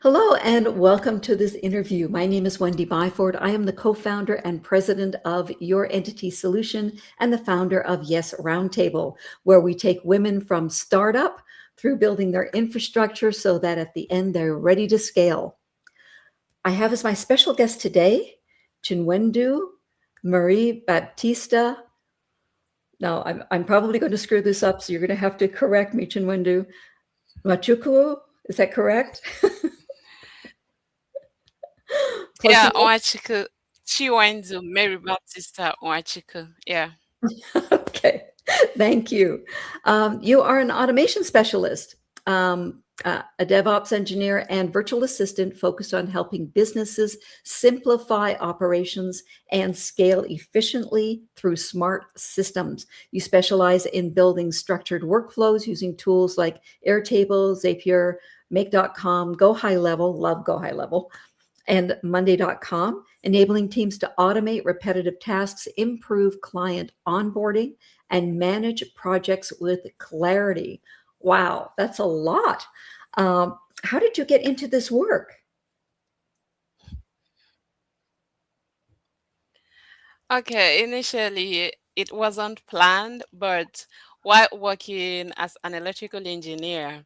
Hello and welcome to this interview. My name is Wendy Byford. I am the co-founder and president of Your Entity Solution and the founder of Yes Roundtable, where we take women from startup through building their infrastructure so that at the end they're ready to scale. I have as my special guest today, Chinwendu Marie Baptista. Now, I'm probably going to screw this up, so you're going to have to correct me, Chinwendu. Nwachukwu, is that correct? Close Yeah, enough? Nwachukwu, Chinwendu, Mary Baptista, Nwachukwu. Yeah. Okay, thank you. You are an automation specialist, a DevOps engineer, and virtual assistant focused on helping businesses simplify operations and scale efficiently through smart systems. You specialize in building structured workflows using tools like Airtable, Zapier, Make.com, Go High Level, love Go High Level, and Monday.com, enabling teams to automate repetitive tasks, improve client onboarding, and manage projects with clarity. Wow, that's a lot. How did you get into this work? Okay, initially it wasn't planned, but while working as an electrical engineer,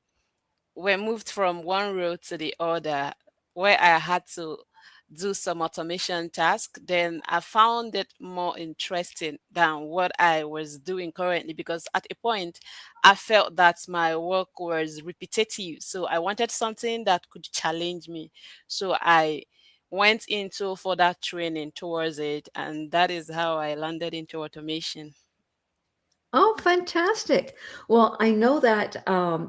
we moved from one role to the other where I had to do some automation task. Then I found it more interesting than what I was doing currently because at a point I felt that my work was repetitive. So I wanted something that could challenge me. So I went into further training towards it, and that is how I landed into automation. Oh, fantastic. Well, I know that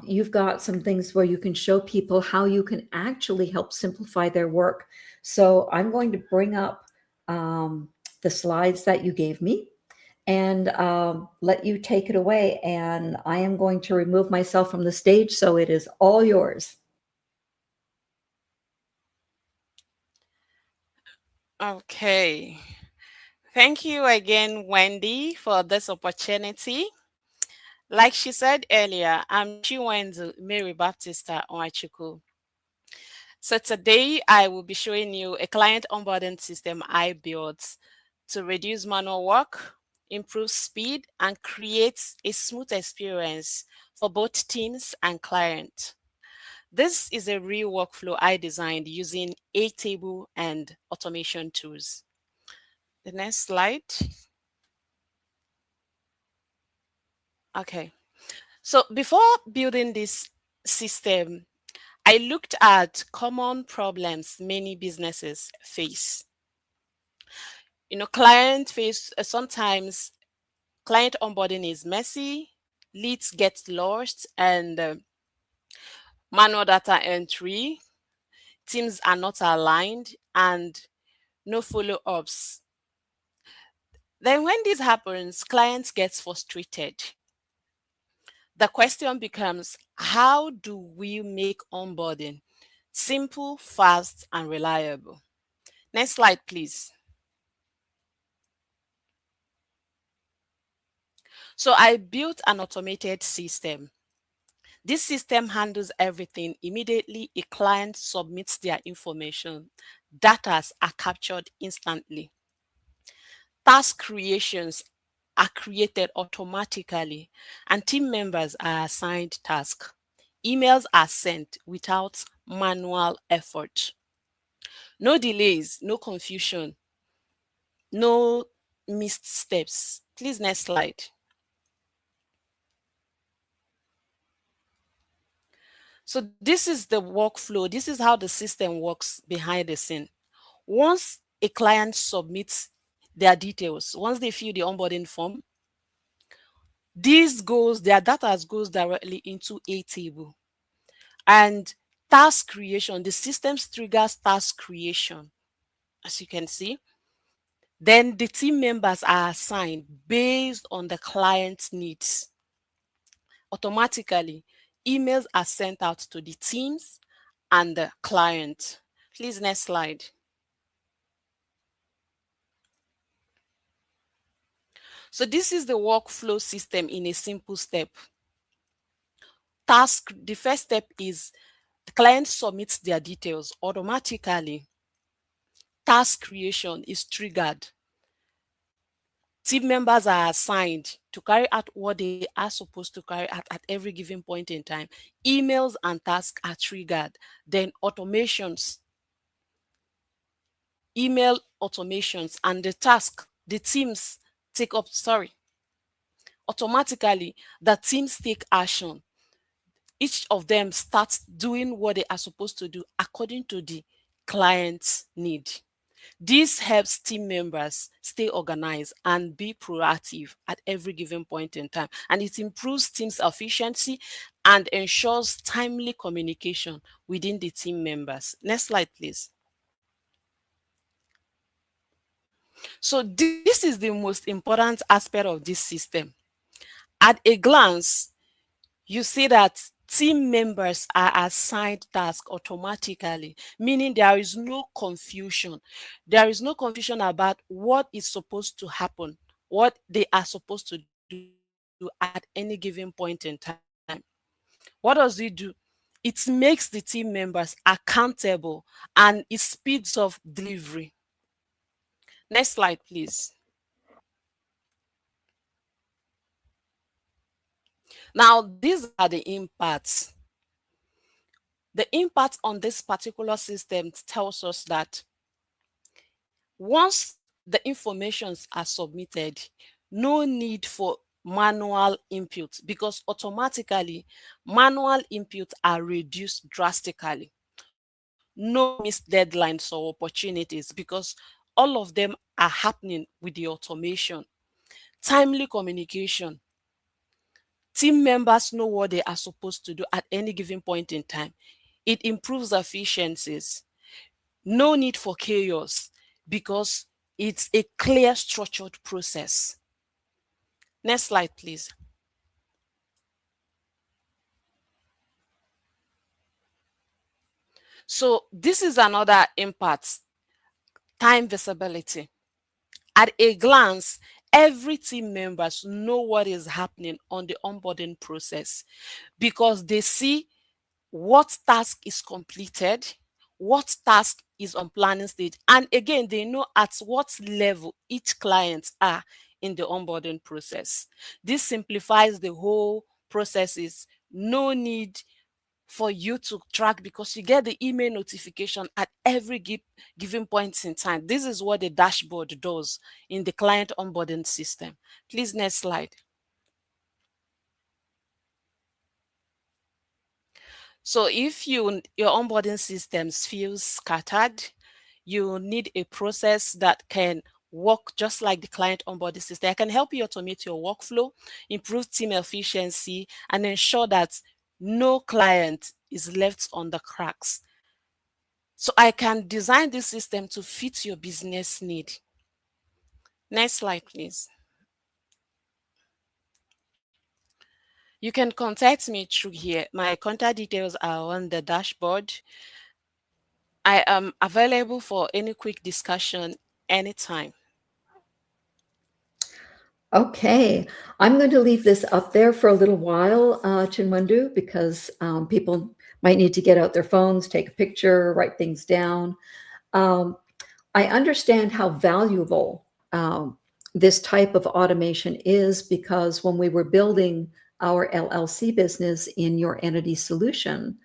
you've got some things where you can show people how you can actually help simplify their work. So I'm going to bring up the slides that you gave me and let you take it away. And I am going to remove myself from the stage, so it is all yours. Okay. Thank you again, Wendy, for this opportunity. Like she said earlier, I'm Chinwendu Mary Baptista Nwachukwu. So today I will be showing you a client onboarding system I built to reduce manual work, improve speed, and create a smooth experience for both teams and clients. This is a real workflow I designed using Airtable and automation tools. The next slide. Okay. So before building this system, I looked at common problems many businesses face. Client face sometimes client onboarding is messy, leads get lost, and manual data entry, teams are not aligned, and no follow-ups. Then when this happens, clients get frustrated. The question becomes, how do we make onboarding simple, fast, and reliable? Next slide, please. So I built an automated system. This system handles everything immediately a client submits their information. Data are captured instantly. Task creations are created automatically, and team members are assigned tasks. Emails are sent without manual effort. No delays, no confusion, no missed steps. Please, next slide. So this is the workflow. This is how the system works behind the scene. Once a client submits their details, once they fill the onboarding form, their data goes directly into Airtable. And task creation, the system triggers task creation, as you can see. Then the team members are assigned based on the client's needs. Automatically, emails are sent out to the teams and the client. Please, next slide. So this is the workflow system in a simple step. The first step is The client submits their details automatically. Task creation is triggered. Team members are assigned to carry out what they are supposed to carry out at every given point in time. Emails and tasks are triggered. Then email automations and the task, the teams take up, automatically the teams take action. Each of them starts doing what they are supposed to do according to the client's need. This helps team members stay organized and be proactive at every given point in time. And it improves team's efficiency and ensures timely communication within the team members. Next slide, please. So this is the most important aspect of this system. At a glance, you see that team members are assigned tasks automatically, meaning there is no confusion. There is no confusion about what is supposed to happen, what they are supposed to do at any given point in time. What does it do? It makes the team members accountable and it speeds up delivery. Next slide, please. Now, these are the impacts. The impact on this particular system tells us that once the informations are submitted, no need for manual input because automatically manual input are reduced drastically. No missed deadlines or opportunities because all of them are happening with the automation. Timely communication. Team members know what they are supposed to do at any given point in time. It improves efficiencies. No need for chaos because it's a clear, structured process. Next slide, please. So this is another impact, time visibility. At a glance, every team members know what is happening on the onboarding process because they see what task is completed, what task is on planning stage, and again, they know at what level each client are in the onboarding process. This simplifies the whole processes. No need for you to track because you get the email notification at every given point in time. This is what the dashboard does in the client onboarding system. Please, next slide. So if your onboarding systems feel scattered, you need a process that can work just like the client onboarding system. I can help you automate your workflow, improve team efficiency, and ensure that no client is left on the cracks. So I can design this system to fit your business need. Next slide, please. You can contact me through here. My contact details are on the dashboard. I am available for any quick discussion anytime. Okay, I'm going to leave this up there for a little while, Chinwendu, because people might need to get out their phones, take a picture, write things down. I understand how valuable this type of automation is because when we were building our LLC business in your entity solution,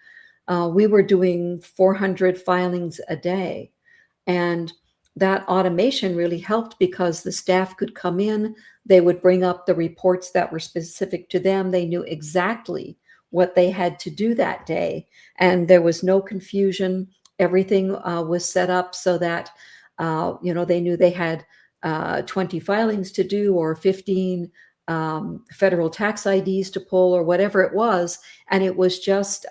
we were doing 400 filings a day. And that automation really helped because the staff could come in, they would bring up the reports that were specific to them. They knew exactly what they had to do that day. And there was no confusion. Everything was set up so that, they knew they had 20 filings to do or 15 federal tax IDs to pull or whatever it was. And it was just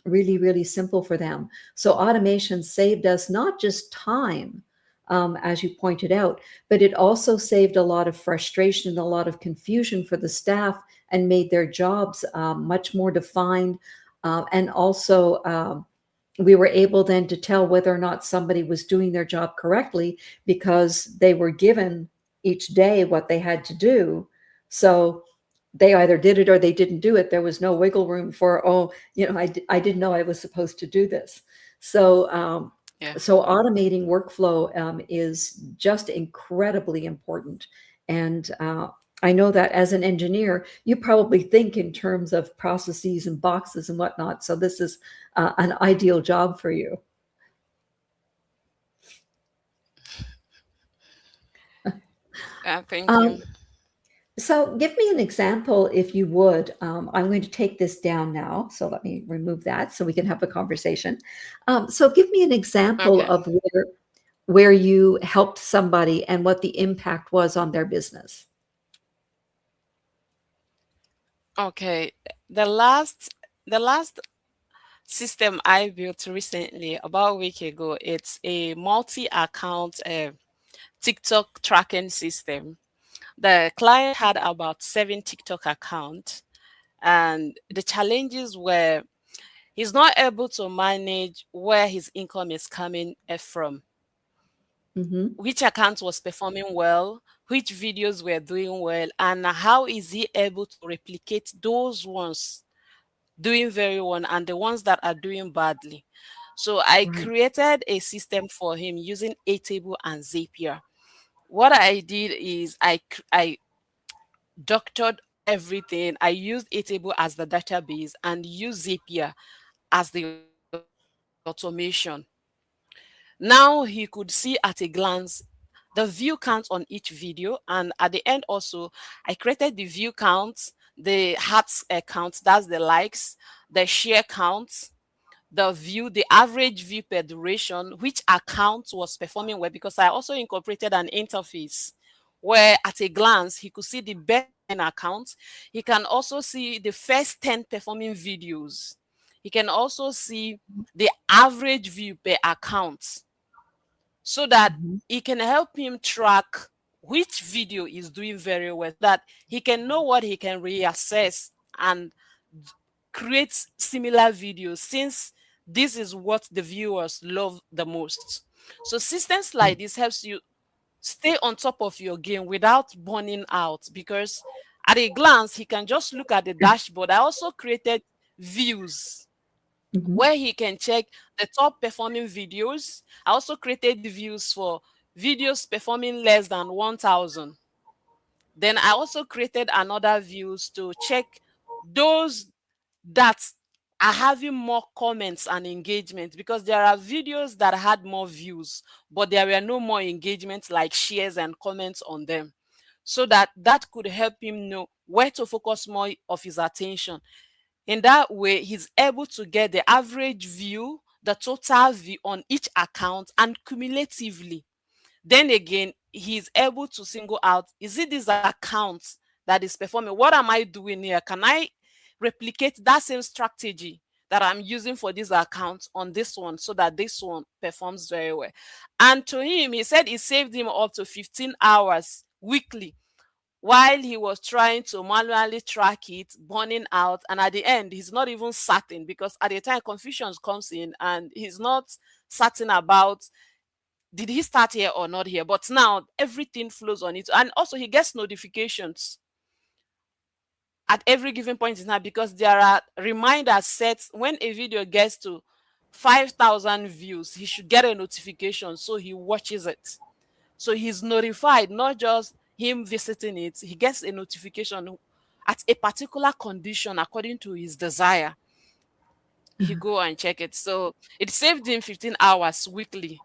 really, really simple for them. So automation saved us not just time, as you pointed out, but it also saved a lot of frustration, a lot of confusion for the staff and made their jobs much more defined. And also, we were able then to tell whether or not somebody was doing their job correctly because they were given each day what they had to do. So they either did it or they didn't do it. There was no wiggle room for, oh, I didn't know I was supposed to do this. So, Yeah. so automating workflow is just incredibly important. And I know that as an engineer, you probably think in terms of processes and boxes and whatnot. So this is an ideal job for you. Thank Um, you. So give me an example, if you would. I'm going to take this down now, so let me remove that so we can have a conversation. So give me an example Okay. of where you helped somebody and what the impact was on their business. Okay. The last system I built recently, about a week ago, it's a multi-account TikTok tracking system. The client had about 7 TikTok accounts, and the challenges were he's not able to manage where his income is coming from, Hmm. which account was performing well, which videos were doing well, and how is he able to replicate those ones doing very well and the ones that are doing badly. So I Right. created a system for him using Airtable and Zapier. What I did is I doctored everything. I used Airtable as the database and used Zapier as the automation. Now he could see at a glance the view count on each video, and at the end also I created the view count, the hearts count, that's the likes, the share count, the view, the average view per duration, which account was performing well, because I also incorporated an interface where at a glance he could see the best 10 accounts. He can also see the first 10 performing videos. He can also see the average view per account, so that Mhm. it can help him track which video is doing very well, so that he can know what he can reassess and create similar videos, since this is what the viewers love the most. So systems like this helps you stay on top of your game without burning out, because at a glance he can just look at the dashboard. I also created views Mhm. where he can check the top performing videos. I also created views for videos performing less than 1,000. Then I also created another views to check those that are having more comments and engagement, because there are videos that had more views, but there were no more engagement like shares and comments on them. So that could help him know where to focus more of his attention. In that way, he's able to get the average view, the total view on each account, and cumulatively. Then again, he's able to single out, is it this account that is performing? What am I doing here? Can I replicate that same strategy that I'm using for this account on this one, so that this one performs very well? And to him, he said it saved him up to 15 hours weekly, while he was trying to manually track it, burning out. And at the end, he's not even certain, because at the time confusion comes in and he's not certain about, did he start here or not here. But now everything flows on it, and also he gets notifications at every given point in time, because there are reminders set. When a video gets to 5,000 views, he should get a notification, so he watches it. So he's notified, not just him visiting it, he gets a notification at a particular condition according to his desire. He go and check it. So it saved him 15 hours weekly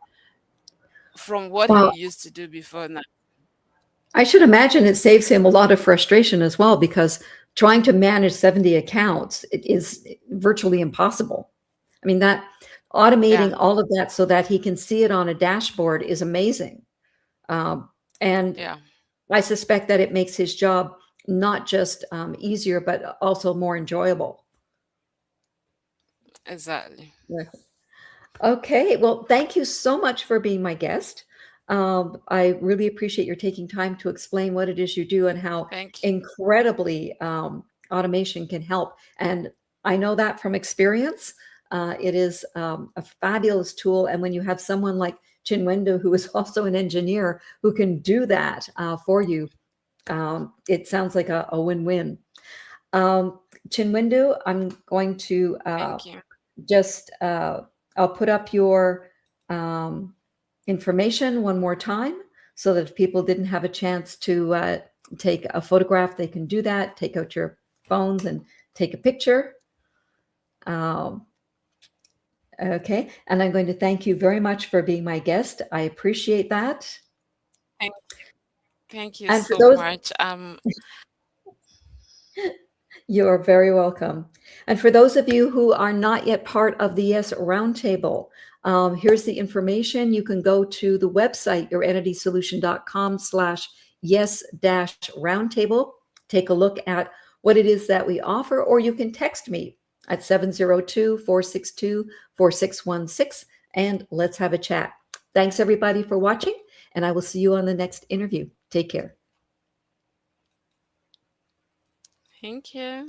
from what he Well, used to do before now. I should imagine it saves him a lot of frustration as well, because trying to manage 70 accounts is virtually impossible. I mean, that Yeah, automating all of that so that he can see it on a dashboard is amazing. And yeah, I suspect that it makes his job not just easier, but also more enjoyable. exactly. Yeah. Okay, well, thank you so much for being my guest. I really appreciate your taking time to explain what it is you do and how Thank you. incredibly automation can help. And I know that from experience. It is a fabulous tool. And when you have someone like Chinwendu, who is also an engineer, who can do that for you, it sounds like a win-win. Chinwendu, I'm going to Thank you. just, I'll put up your information one more time so that if people didn't have a chance to take a photograph, they can do that. Take out your phones and take a picture. Okay. And I'm going to thank you very much for being my guest. I appreciate that. Thank, thank you And for so those, much. you're very welcome. And for those of you who are not yet part of the Yes Roundtable, here's the information. You can go to the website, yourentitysolution.com/yes-roundtable. Take a look at what it is that we offer, or you can text me at 702-462-4616, and let's have a chat. Thanks, everybody, for watching, and I will see you on the next interview. Take care. Thank you.